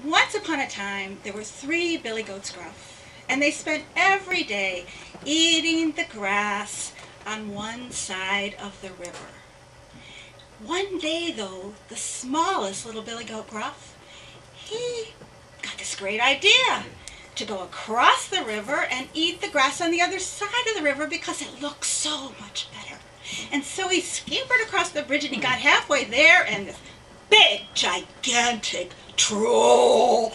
Once upon a time, there were 3 billy goats gruff, and they spent every day eating the grass on one side of the river. One day, though, the smallest little billy goat gruff, he got this great idea to go across the river and eat the grass on the other side of the river because it looked so much better. And so he scampered across the bridge and he got halfway there, and this big, gigantic troll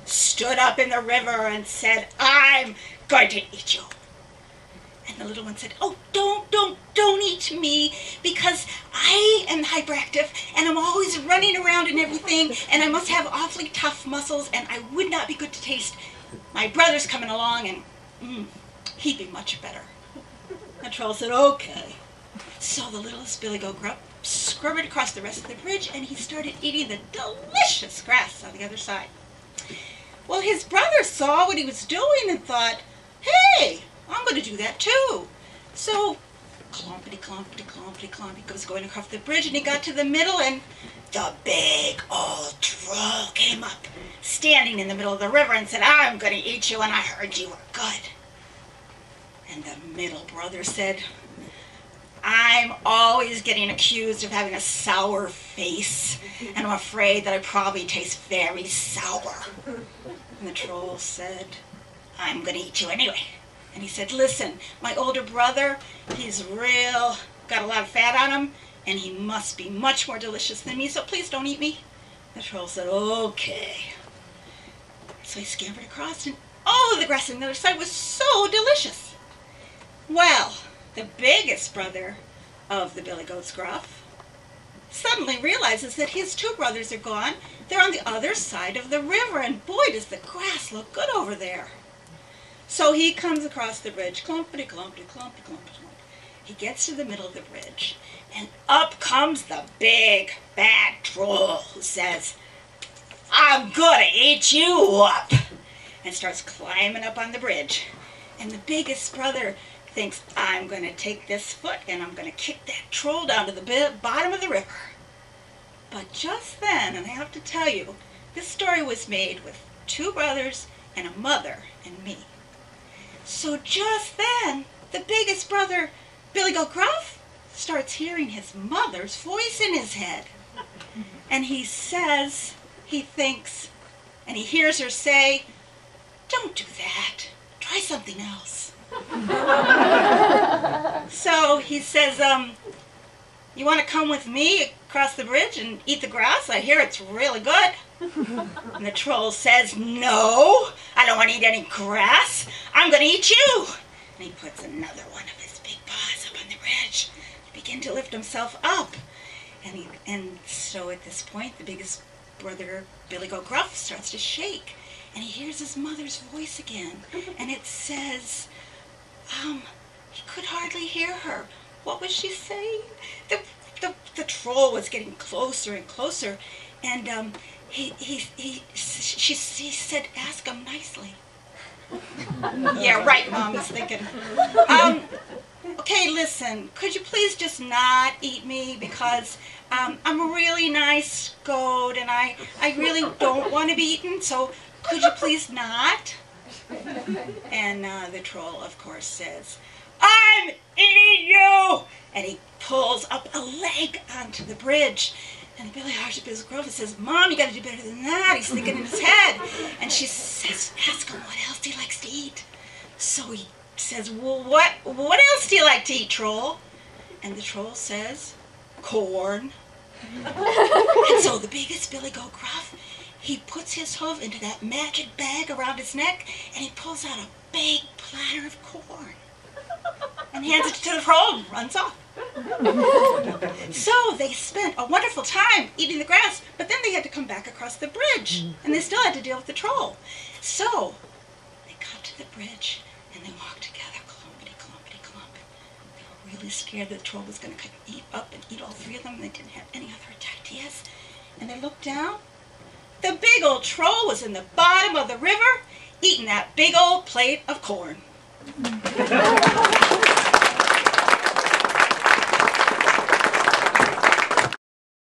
stood up in the river and said, "I'm going to eat you." And the little one said, "Oh, don't eat me, because I am hyperactive and I'm always running around and everything, and I must have awfully tough muscles, and I would not be good to taste. My brother's coming along, and he'd be much better." The troll said, "Okay." So the littlest billy goat gruff scurried across the rest of the bridge, and he started eating the delicious grass on the other side. Well, his brother saw what he was doing and thought, "Hey, I'm going to do that too." So, clompity, clompity, clompity, clomp, he was going across the bridge, and he got to the middle, and the big old troll came up, standing in the middle of the river, and said, "I'm going to eat you, and I heard you were good." And the middle brother said, "I'm always getting accused of having a sour face, and I'm afraid that I probably taste very sour." And the troll said, "I'm going to eat you anyway." And he said, "Listen, my older brother, he's got a lot of fat on him, and he must be much more delicious than me, so please don't eat me." The troll said, "Okay." So he scampered across, and oh, the grass on the other side was so delicious. Well, the biggest brother of the billy goat's gruff suddenly realizes that his 2 brothers are gone. They're on the other side of the river, and boy, does the grass look good over there. So he comes across the bridge, clumpity, clumpity, clumpity, clumpity, clumpity. He gets to the middle of the bridge, and up comes the big, bad troll, who says, "I'm gonna eat you up," and starts climbing up on the bridge. And the biggest brother thinks, "I'm going to take this foot and I'm going to kick that troll down to the bottom of the river." But just then, and I have to tell you, this story was made with 2 brothers and a mother and me. So just then, the biggest brother, Billy Goat Gruff, starts hearing his mother's voice in his head. And he says, he thinks, and he hears her say, "Don't do that. Try something else." So he says, "You want to come with me across the bridge and eat the grass? I hear it's really good." And the troll says, "No, I don't want to eat any grass. I'm going to eat you." And he puts another one of his big paws up on the bridge to begin to lift himself up. And so at this point, the biggest brother, Billy Goat Gruff, starts to shake. And he hears his mother's voice again. And it says, he could hardly hear her. What was she saying? The troll was getting closer and closer, and she said, "Ask him nicely." Yeah, right, Mom is thinking. "Okay, listen, could you please just not eat me, because I'm a really nice goat, and I really don't want to be eaten, so could you please not?" And the troll, of course, says, "I'm eating you!" And he pulls up a leg onto the bridge. And the Billy Goat Gruff says, "Mom, you got to do better than that." He's thinking in his head. And she says, "Ask him what else he likes to eat." So he says, "Well, what else do you like to eat, troll?" And the troll says, "Corn." And so the biggest Billy Goat Gruff, he puts his hoof into that magic bag around his neck, and he pulls out a big platter of corn and hands it to the troll and runs off. So they spent a wonderful time eating the grass, but then they had to come back across the bridge, and they still had to deal with the troll. So they got to the bridge, and they walked together, clumpity, clumpity, clump. They were really scared that the troll was going to eat up and eat all 3 of them, and they didn't have any other ideas. And they looked down. The big old troll was in the bottom of the river, eating that big old plate of corn.